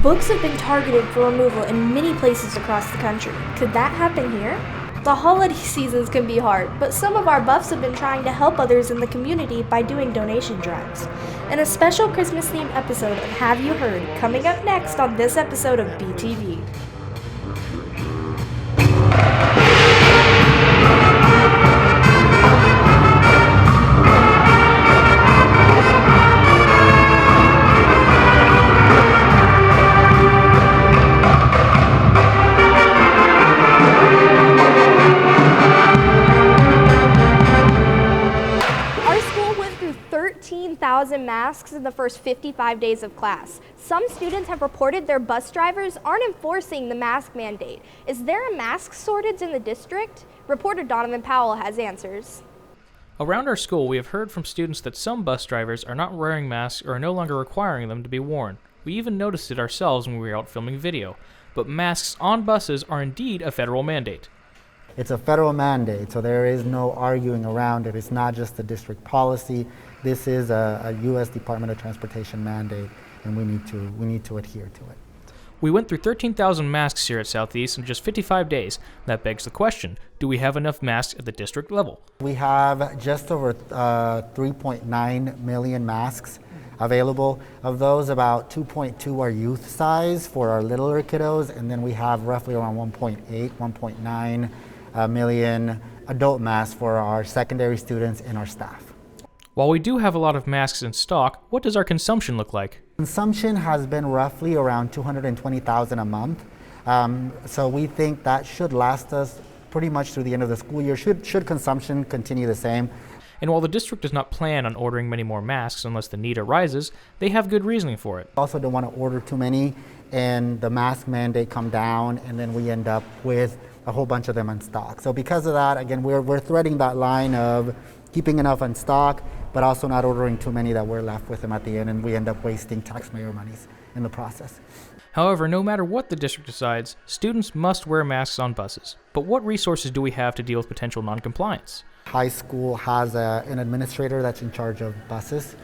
Books have been targeted for removal in many places across the country. Could that happen here? The holiday seasons can be hard, but some of our buffs have been trying to help others in the community by doing donation drives. In a special Christmas-themed episode of Have You Heard, coming up next on this episode of BTV. Our school went through 13,000 masks in the first 55 days of class. Some students have reported their bus drivers aren't enforcing the mask mandate. Is there a mask shortage in the district? Reporter Donovan Powell has answers. Around our school, we have heard from students that some bus drivers are not wearing masks or are no longer requiring them to be worn. We even noticed it ourselves when we were out filming video. But masks on buses are indeed a federal mandate. It's a federal mandate, so there is no arguing around it. It's not just a district policy. This is a U.S. Department of Transportation mandate, and we need to adhere to it. We went through 13,000 masks here at Southeast in just 55 days. That begs the question, do we have enough masks at the district level? We have just over 3.9 million masks available. Of those, about 2.2 are youth size for our littler kiddos, and then we have roughly around 1.9 million adult masks for our secondary students and our staff. While we do have a lot of masks in stock, what does our consumption look like? Consumption has been roughly around 220,000 a month. So we think that should last us pretty much through the end of the school year, should consumption continue the same. And while the district does not plan on ordering many more masks unless the need arises, they have good reasoning for it. Also don't want to order too many and the mask mandate come down and then we end up with a whole bunch of them in stock. So because of that, again, we're threading that line of keeping enough in stock, but also not ordering too many that we're left with them at the end, and we end up wasting taxpayer monies in the process. However, no matter what the district decides, students must wear masks on buses. But what resources do we have to deal with potential noncompliance? High school has an administrator that's in charge of buses,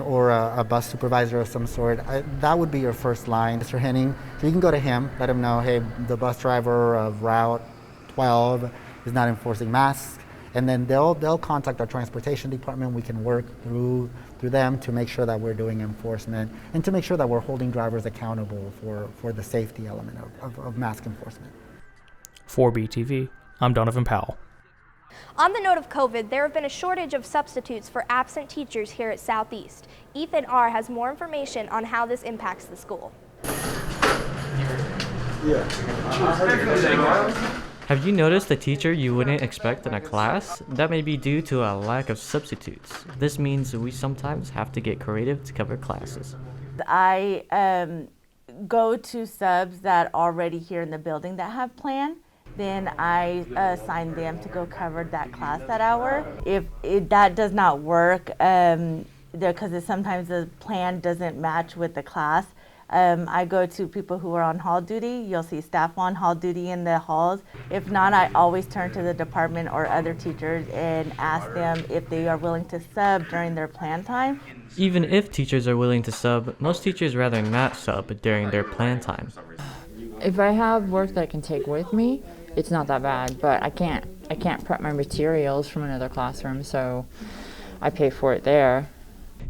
or a bus supervisor of some sort. That would be your first line, Mr. Henning. So you can go to him, let him know, hey, the bus driver of Route 12 is not enforcing masks, and then they'll contact our transportation department. We can work through them to make sure that we're doing enforcement and to make sure that we're holding drivers accountable for the safety element of mask enforcement. For BTV, I'm Donovan Powell. On the note of COVID, there have been a shortage of substitutes for absent teachers here at Southeast. Ethan R. has more information on how this impacts the school. Have you noticed a teacher you wouldn't expect in a class? That may be due to a lack of substitutes. This means we sometimes have to get creative to cover classes. I go to subs that are already here in the building that have plan. Then I assign them to go cover that class that hour. If that does not work, because sometimes the plan doesn't match with the class, I go to people who are on hall duty. You'll see staff on hall duty in the halls. If not, I always turn to the department or other teachers and ask them if they are willing to sub during their plan time. Even if teachers are willing to sub, most teachers rather not sub during their plan time. If I have work that I can take with me, it's not that bad, but I can't prep my materials from another classroom, so I pay for it there.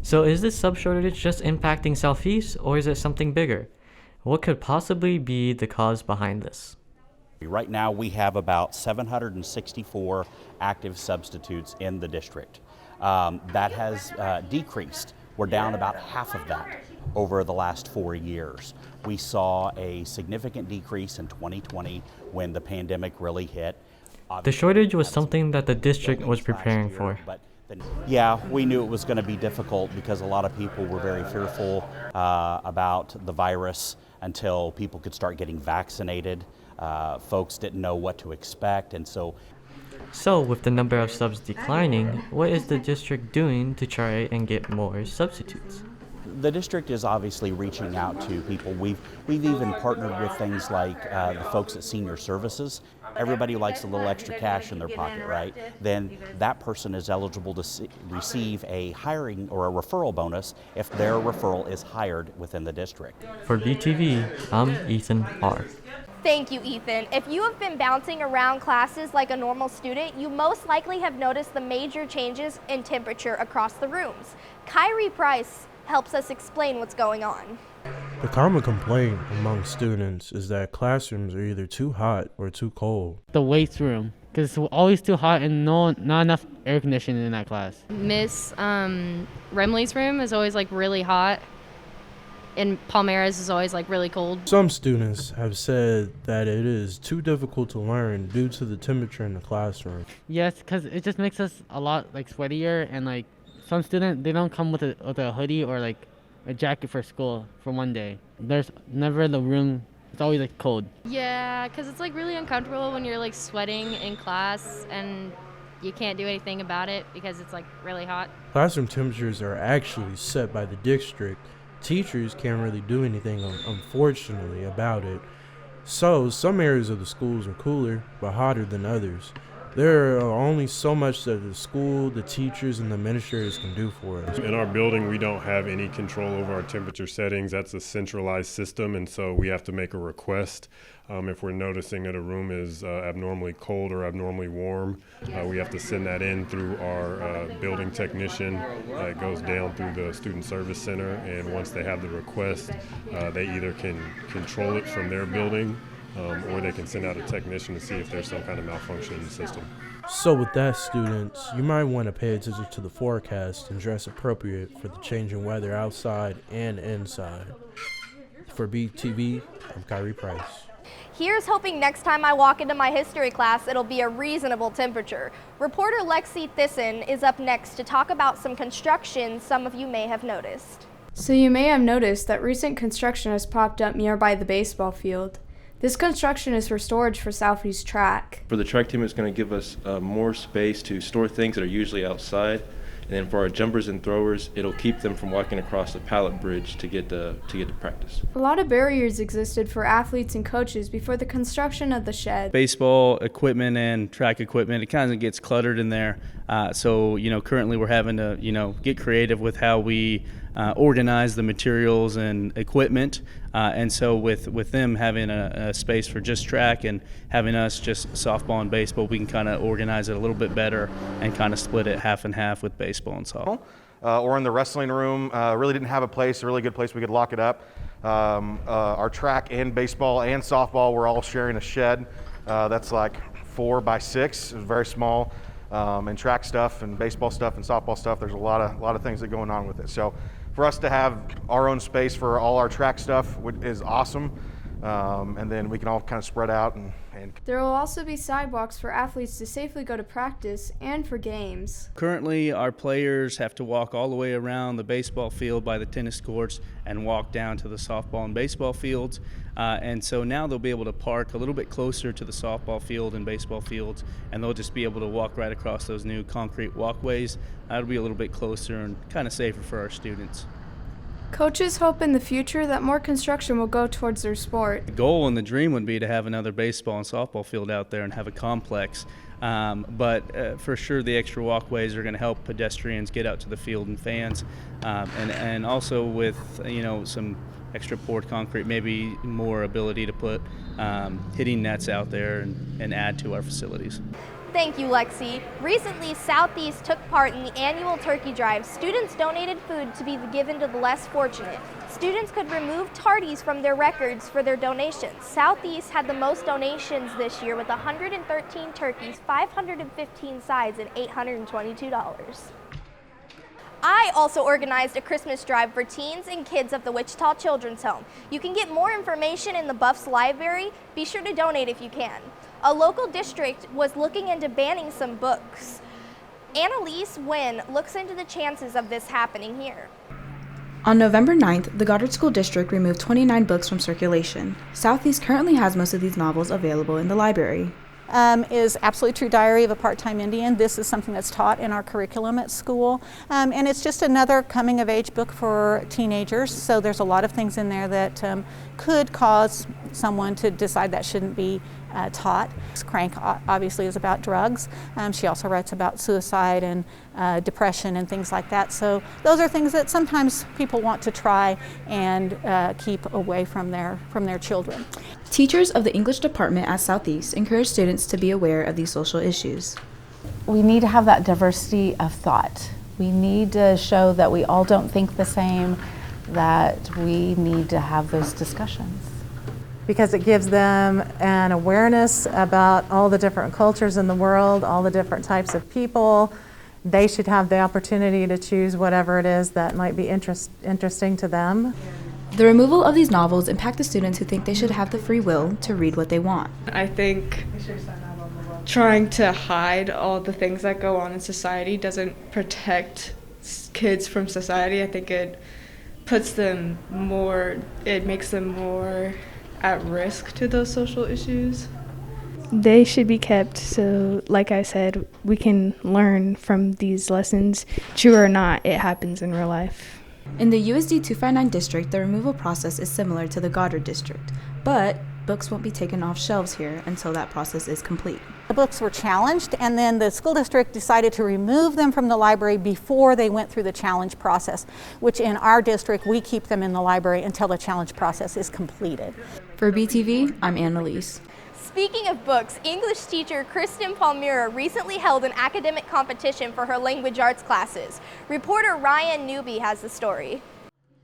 So is this sub shortage just impacting Southeast, or is it something bigger? What could possibly be the cause behind this? Right now we have about 764 active substitutes in the district. That has decreased. We're down about half of that over the last 4 years. We saw a significant decrease in 2020 when the pandemic really hit. The shortage was something that the district was preparing for. Yeah, we knew it was going to be difficult because a lot of people were very fearful about the virus until people could start getting vaccinated. Folks didn't know what to expect, and so with the number of subs declining, what is the district doing to try and get more substitutes? The district is obviously reaching out to people. We've even partnered with things like the folks at Senior Services. Everybody likes a little extra cash in their pocket, right? Then that person is eligible to receive a hiring or a referral bonus if their referral is hired within the district. For BTV, I'm Ethan R. Thank you, Ethan. If you have been bouncing around classes like a normal student, you most likely have noticed the major changes in temperature across the rooms. Kyrie Price helps us explain what's going on. The common complaint among students is that classrooms are either too hot or too cold. The weights room, because it's always too hot and not enough air conditioning in that class. Miss Remley's room is always like really hot, and Palmera's is always like really cold. Some students have said that it is too difficult to learn due to the temperature in the classroom. Yes, because it just makes us a lot like sweatier, and like some students, they don't come with a hoodie or like a jacket for school for one day. There's never the room, it's always like cold. Yeah, because it's like really uncomfortable when you're like sweating in class and you can't do anything about it because it's like really hot. Classroom temperatures are actually set by the district. Teachers can't really do anything, unfortunately, about it. So some areas of the schools are cooler but hotter than others. There are only so much that the school, the teachers, and the administrators can do for us. In our building, we don't have any control over our temperature settings. That's a centralized system, and so we have to make a request. If we're noticing that a room is abnormally cold or abnormally warm, we have to send that in through our building technician. It goes down through the Student Service Center, and once they have the request, they either can control it from their building, or they can send out a technician to see if there's some kind of malfunction in the system. So with that, students, you might want to pay attention to the forecast and dress appropriate for the changing weather outside and inside. For BTV, I'm Kyrie Price. Here's hoping next time I walk into my history class, it'll be a reasonable temperature. Reporter Lexi Thyssen is up next to talk about some construction some of you may have noticed. So you may have noticed that recent construction has popped up nearby the baseball field. This construction is for storage for Southeast track. For the track team, it's going to give us more space to store things that are usually outside. And then for our jumpers and throwers, it'll keep them from walking across the pallet bridge to get to practice. A lot of barriers existed for athletes and coaches before the construction of the shed. Baseball equipment and track equipment, it kind of gets cluttered in there. So currently we're having to, get creative with how we organize the materials and equipment. And so with them having a space for just track and having us just softball and baseball, we can kind of organize it a little bit better and kind of split it half and half with baseball and softball. Or in the wrestling room, really didn't have a really good place we could lock it up. Our track and baseball and softball were all sharing a shed that's like 4 by 6. It was very small. And track stuff and baseball stuff and softball stuff, there's a lot of things that are going on with it. So for us to have our own space for all our track stuff is awesome. And then we can all kind of spread out. And there will also be sidewalks for athletes to safely go to practice and for games. Currently, our players have to walk all the way around the baseball field by the tennis courts and walk down to the softball and baseball fields. And so now they'll be able to park a little bit closer to the softball field and baseball fields, and they'll just be able to walk right across those new concrete walkways. That'll be a little bit closer and kind of safer for our students. Coaches hope in the future that more construction will go towards their sport. The goal and the dream would be to have another baseball and softball field out there and have a complex. But for sure the extra walkways are going to help pedestrians get out to the field and fans. And also with, some extra poured concrete, maybe more ability to put hitting nets out there and add to our facilities. Thank you, Lexi. Recently, Southeast took part in the annual turkey drive. Students donated food to be given to the less fortunate. Students could remove tardies from their records for their donations. Southeast had the most donations this year with 113 turkeys, 515 sides, and $822. I also organized a Christmas drive for teens and kids of the Wichita Children's Home. You can get more information in the Buffs Library. Be sure to donate if you can. A local district was looking into banning some books. Annalise Wynn looks into the chances of this happening here. On November 9th, the Goddard School District removed 29 books from circulation. Southeast currently has most of these novels available in the library. is Absolutely True Diary of a Part-Time Indian. This is something that's taught in our curriculum at school. And it's just another coming-of-age book for teenagers. So there's a lot of things in there that could cause someone to decide that shouldn't be taught. Crank obviously is about drugs. She also writes about suicide and depression and things like that. So those are things that sometimes people want to try and keep away from their children. Teachers of the English department at Southeast encourage students to be aware of these social issues. We need to have that diversity of thought. We need to show that we all don't think the same, that we need to have those discussions. Because it gives them an awareness about all the different cultures in the world, all the different types of people. They should have the opportunity to choose whatever it is that might be interesting to them. The removal of these novels impact the students who think they should have the free will to read what they want. I think trying to hide all the things that go on in society doesn't protect kids from society. I think it makes them more at risk to those social issues. They should be kept so, like I said, we can learn from these lessons. True or not, it happens in real life. In the USD 259 district, the removal process is similar to the Goddard district, but books won't be taken off shelves here until that process is complete. The books were challenged, and then the school district decided to remove them from the library before they went through the challenge process, which in our district, we keep them in the library until the challenge process is completed. For BTV, I'm Annalise. Speaking of books, English teacher Kristen Palmyra recently held an academic competition for her language arts classes. Reporter Ryan Newby has the story.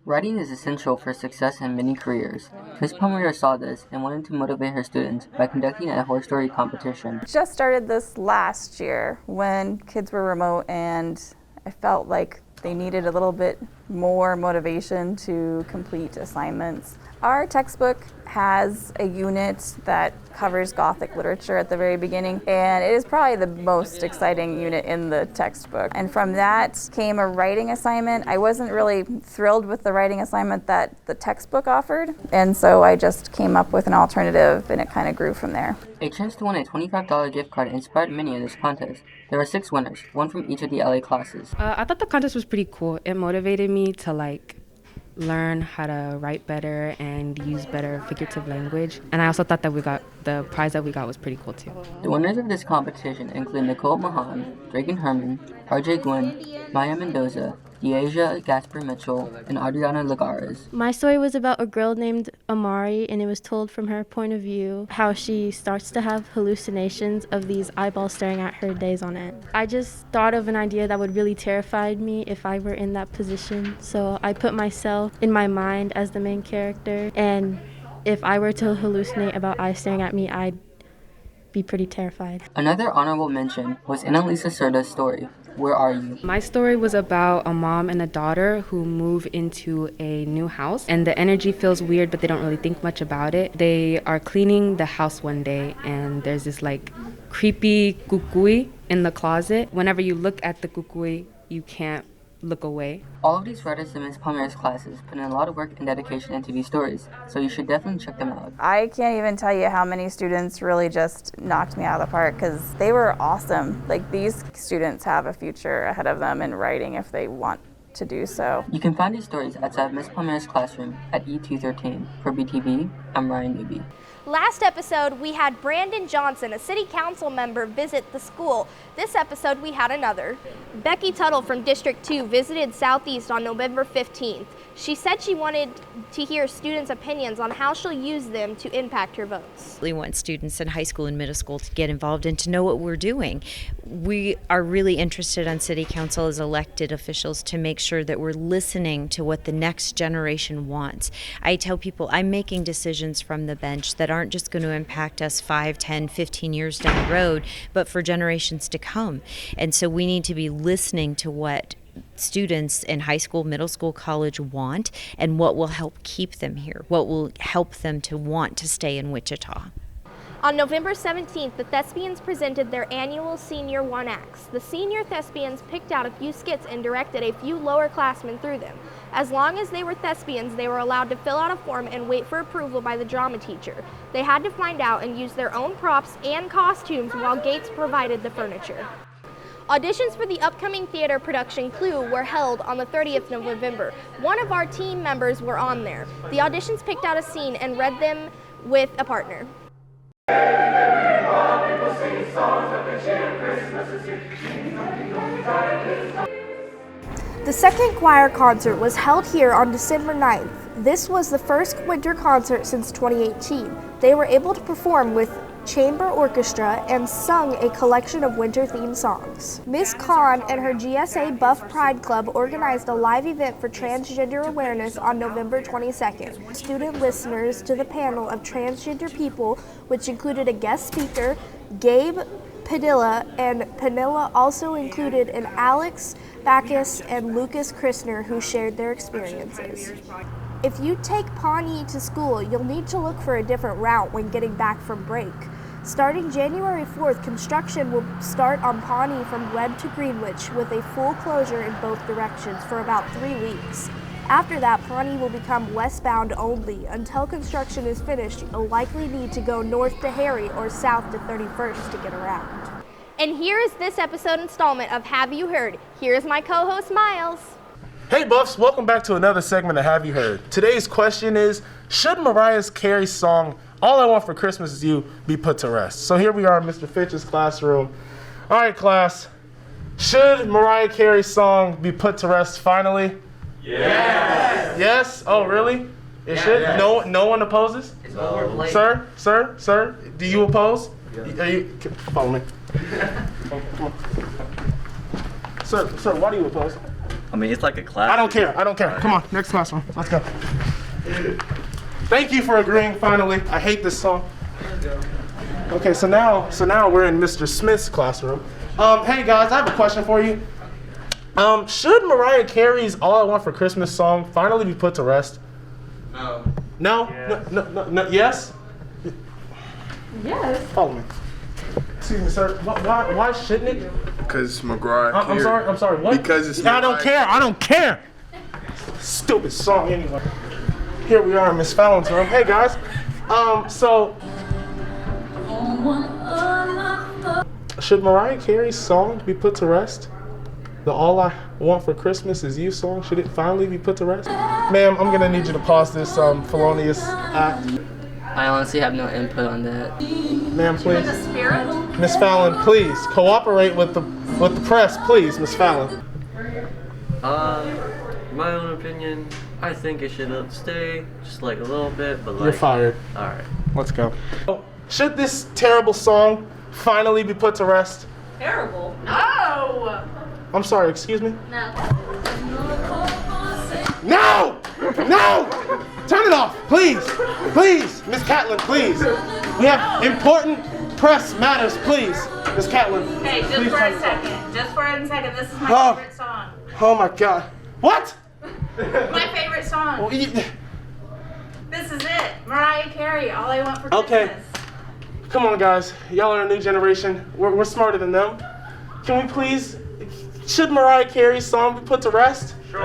Writing is essential for success in many careers. Ms. Palmyra saw this and wanted to motivate her students by conducting a horror story competition. Just started this last year when kids were remote, and I felt like they needed a little bit more motivation to complete assignments. Our textbook has a unit that covers Gothic literature at the very beginning, and it is probably the most exciting unit in the textbook. And from that came a writing assignment. I wasn't really thrilled with the writing assignment that the textbook offered, and so I just came up with an alternative, and it kind of grew from there. A chance to win a $25 gift card inspired many in this contest. There were 6 winners, one from each of the LA classes. I thought the contest was pretty cool. It motivated me to learn how to write better and use better figurative language. And I also thought that the prize that we got was pretty cool too. The winners of this competition include Nicole Mahan, Dragan Herman, RJ Gwynn, Maya Mendoza, Deasia Gasper Mitchell, and Adriana Lagares. My story was about a girl named Amari, and it was told from her point of view, how she starts to have hallucinations of these eyeballs staring at her days on end. I just thought of an idea that would really terrify me if I were in that position, so I put myself in my mind as the main character, and if I were to hallucinate about eyes staring at me, I'd be pretty terrified. Another honorable mention was Annalisa Serda's story, Where Are You? My story was about a mom and a daughter who move into a new house, and the energy feels weird, but they don't really think much about it. They are cleaning the house one day, and there's this creepy kukui in the closet. Whenever you look at the kukui, you can't look away. All of these writers in Ms. Palmyra's classes put in a lot of work and dedication into these stories, so you should definitely check them out. I can't even tell you how many students really just knocked me out of the park because they were awesome. These students have a future ahead of them in writing if they want to do so. You can find these stories outside Ms. Palmyra's classroom at E213. For BTV, I'm Ryan Newby. Last episode, we had Brandon Johnson, a city council member, visit the school. This episode, we had another. Becky Tuttle from District 2 visited Southeast on November 15th. She said she wanted to hear students' opinions on how she'll use them to impact her votes. We want students in high school and middle school to get involved and to know what we're doing. We are really interested on City Council as elected officials to make sure that we're listening to what the next generation wants. I tell people I'm making decisions from the bench that aren't just going to impact us 5, 10, 15 years down the road, but for generations to come. And so we need to be listening to what students in high school, middle school, college want, and what will help keep them here, what will help them to want to stay in Wichita. On November 17th, the Thespians presented their annual Senior One Acts. The senior thespians picked out a few skits and directed a few lower classmen through them. As long as they were thespians, they were allowed to fill out a form and wait for approval by the drama teacher. They had to find out and use their own props and costumes while Gates provided the furniture. Auditions for the upcoming theater production Clue were held on the 30th of November. One of our team members were on there. The auditions picked out a scene and read them with a partner. The second choir concert was held here on December 9th. This was the first winter concert since 2018. They were able to perform with chamber orchestra and sung a collection of winter-themed songs. Miss Khan and her GSA Buff Pride Club organized a live event for transgender awareness on November 22nd. Student listeners to the panel of transgender people, which included a guest speaker, Gabe Padilla, and Panilla also included an Alex Backus and Lucas Christner who shared their experiences. If you take Pawnee to school, you'll need to look for a different route when getting back from break. Starting January 4th, construction will start on Pawnee from Webb to Greenwich with a full closure in both directions for about 3 weeks. After that, Pawnee will become westbound only. Until construction is finished, you'll likely need to go north to Harry or south to 31st to get around. And here is this episode installment of Have You Heard? Here's my co-host, Miles. Hey Buffs, welcome back to another segment of Have You Heard? Today's question is, should Mariah Carey's song, All I Want for Christmas Is You, be put to rest? So here we are in Mr. Fitch's classroom. All right, class, should Mariah Carey's song be put to rest finally? Yes! Yes? Oh, really? It should? Yes. No one opposes? It's overplayed. Sir, do you oppose? Yeah. Follow me. Come on. Sir, why do you oppose? I mean, it's like a class. I don't care. Right. Come on, next classroom. Let's go. Thank you for agreeing, finally. I hate this song. Okay, so now we're in Mr. Smith's classroom. Hey guys, I have a question for you. Should Mariah Carey's All I Want for Christmas song finally be put to rest? No? Yeah. No, yes? Yes. Follow me. Excuse me, sir. Why shouldn't it? Because it's Mariah Carey. I'm sorry. What? Because it's Mariah. I don't care. Stupid song anyway. Here we are in Miss Fallon's room. Hey guys. So should Mariah Carey's song be put to rest? The All I Want for Christmas Is You song, should it finally be put to rest? Ma'am, I'm gonna need you to pause this felonious act. I honestly have no input on that. Ma'am, please. Miss Fallon, please cooperate with the press, please, Miss Fallon. My own opinion, I think it should stay just like a little bit, but like. You're fired. All right. Let's go. Should this terrible song finally be put to rest? Terrible? No! I'm sorry, excuse me? No. No! No! Turn it off, please! Please, Miss Catlin, please. We have important press matters, please. Miss Catlin. Hey, just for a second. Just for a second. This is my favorite song. Oh my God. What? My favorite song. Well, This is it. Mariah Carey, All I Want for Christmas. Okay. Come on, guys. Y'all are a new generation. We're smarter than them. Can we please... Should Mariah Carey's song be put to rest? Sure.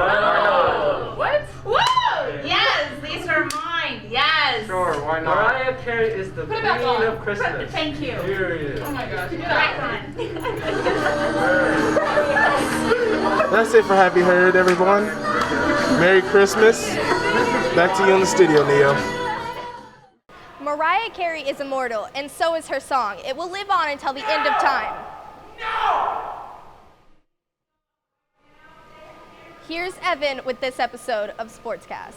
What? Woo! Yes, these are mine. Yes. Sure, why not? Mariah Carey is the queen of Christmas. Thank you. Period. Oh my gosh. Back on. That's it for Happy Heard, everyone. Merry Christmas. Back to you in the studio, Neo. Mariah Carey is immortal, and so is her song. It will live on until the end of time. Here's Evan with this episode of Sportscast.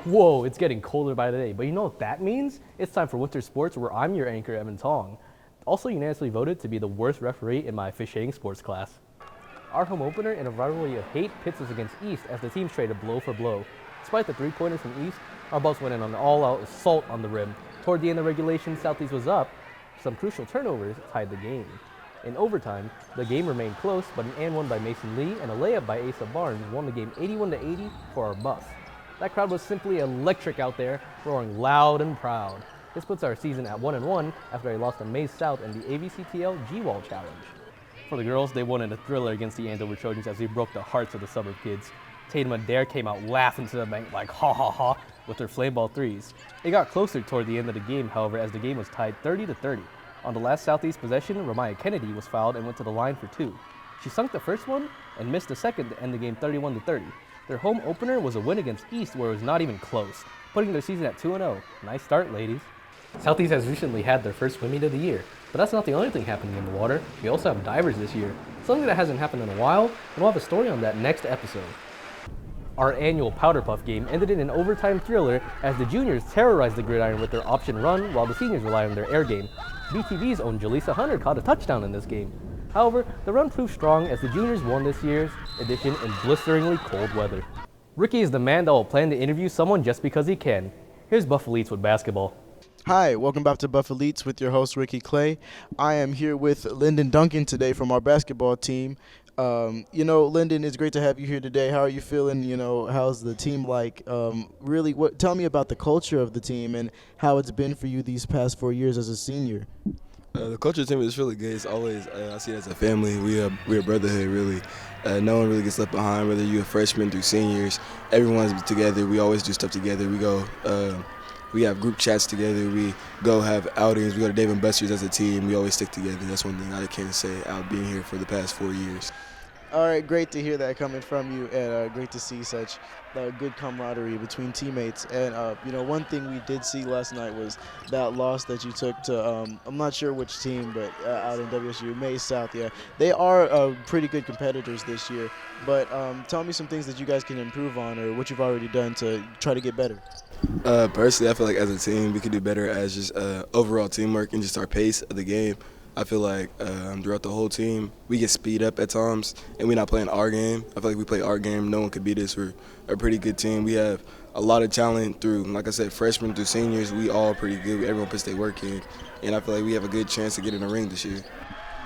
Whoa, it's getting colder by the day, but you know what that means? It's time for winter sports, where I'm your anchor, Evan Tong. Also unanimously voted to be the worst referee in my officiating sports class. Our home opener in a rivalry of hate pits us against East as the teams traded blow for blow. Despite the three-pointers from East, our Buffs went in on an all-out assault on the rim. Toward the end of regulation, Southeast was up. Some crucial turnovers tied the game. In overtime, the game remained close, but an and one by Mason Lee and a layup by Asa Barnes won the game 81-80 for our Buffs. That crowd was simply electric out there, roaring loud and proud. This puts our season at 1-1 after they lost to Mays South in the AVCTL G-Wall Challenge. For the girls, they won in a thriller against the Andover Trojans as they broke the hearts of the suburb kids. Tatum Adair came out laughing to the bank like ha ha ha with her flame ball threes. It got closer toward the end of the game, however, as the game was tied 30-30. On the last Southeast possession, Ramaya Kennedy was fouled and went to the line for 2. She sunk the first one and missed the second to end the game 31-30. Their home opener was a win against East where it was not even close, putting their season at 2-0. Nice start, ladies. Southeast has recently had their first swim meet of the year, but that's not the only thing happening in the water. We also have divers this year, something that hasn't happened in a while, and we'll have a story on that next episode. Our annual Powder Puff game ended in an overtime thriller as the juniors terrorized the gridiron with their option run while the seniors relied on their air game. BTV's own Jaleesa Hunter caught a touchdown in this game. However, the run proved strong as the juniors won this year's edition in blisteringly cold weather. Ricky is the man that will plan to interview someone just because he can. Here's Buff Elites with basketball. Hi, welcome back to Buff Elites with your host Ricky Clay. I am here with Lyndon Duncan today from our basketball team. Lyndon, it's great to have you here today. How are you feeling? How's the team like? Tell me about the culture of the team and how it's been for you these past 4 years as a senior. The culture of the team is really good. It's always, I see it as a family. We're a brotherhood, really. No one really gets left behind, whether you're a freshman through seniors. Everyone's together. We always do stuff together. We go, we have group chats together. We go have outings. We go to Dave & Buster's as a team. We always stick together. That's one thing I can say out being here for the past 4 years. All right, great to hear that coming from you, and great to see such good camaraderie between teammates. And one thing we did see last night was that loss that you took to I'm not sure which team, but out in WSU, Mays South. Yeah, they are pretty good competitors this year. But tell me some things that you guys can improve on, or what you've already done to try to get better. Personally, I feel like as a team, we could do better as just overall teamwork and just our pace of the game. I feel like throughout the whole team, we get speed up at times, and we're not playing our game. I feel like we play our game. No one could beat us. We're a pretty good team. We have a lot of talent through, like I said, freshmen through seniors. We all pretty good. Everyone puts their work in, and I feel like we have a good chance to get in the ring this year.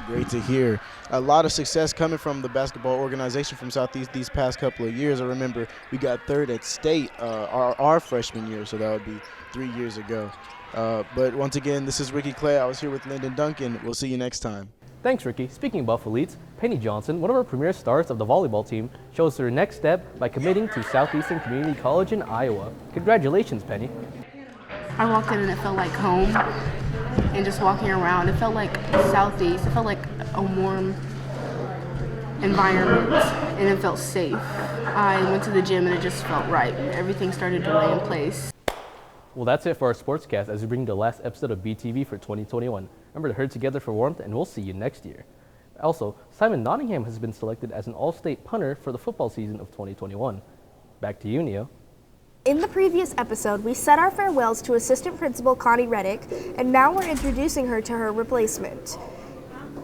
Great to hear. A lot of success coming from the basketball organization from Southeast these past couple of years. I remember we got third at state our freshman year, so that would be 3 years ago. But once again, this is Ricky Clay. I was here with Lyndon Duncan. We'll see you next time. Thanks, Ricky. Speaking of Buff Elites, Penny Johnson, one of our premier stars of the volleyball team, chose her next step by committing to Southeastern Community College in Iowa. Congratulations, Penny. I walked in and it felt like home, and just walking around, it felt like Southeast. It felt like a warm environment, and it felt safe. I went to the gym and it just felt right. Everything started to lay in place. Well, that's it for our Sportscast as we bring the last episode of BTV for 2021. Remember to herd together for warmth, and we'll see you next year. Also, Simon Nottingham has been selected as an all-state punter for the football season of 2021. Back to you, Neo. In the previous episode, we said our farewells to Assistant Principal Connie Reddick, and now we're introducing her to her replacement,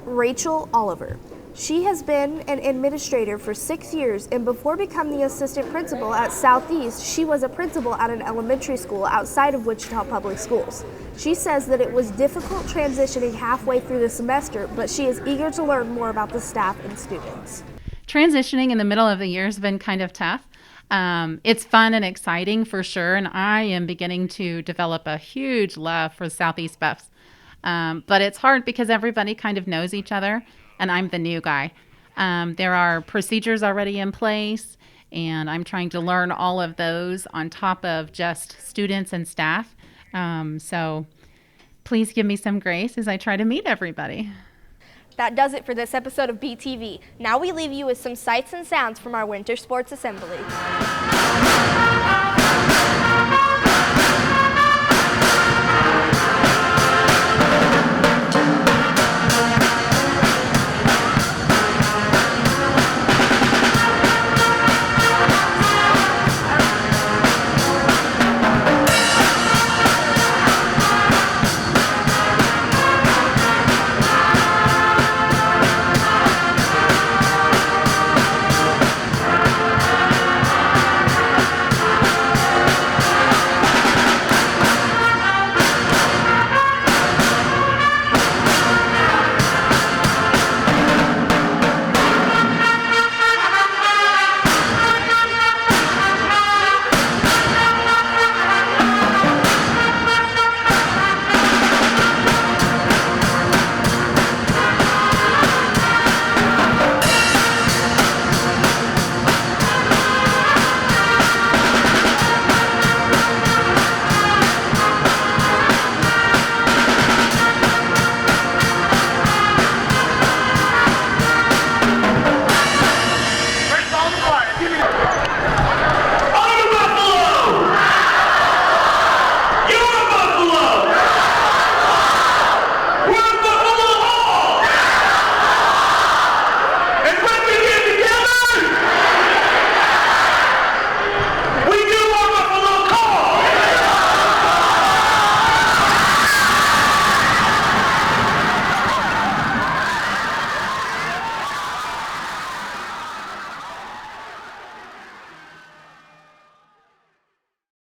Rachel Oliver. She has been an administrator for 6 years, and before becoming the assistant principal at Southeast, she was a principal at an elementary school outside of Wichita Public Schools. She says that it was difficult transitioning halfway through the semester, but she is eager to learn more about the staff and students. Transitioning in the middle of the year has been kind of tough. It's fun and exciting for sure, and I am beginning to develop a huge love for Southeast Buffs. But it's hard because everybody kind of knows each other, and I'm the new guy. There are procedures already in place, and I'm trying to learn all of those on top of just students and staff. So please give me some grace as I try to meet everybody. That does it for this episode of BTV. Now we leave you with some sights and sounds from our Winter Sports Assembly.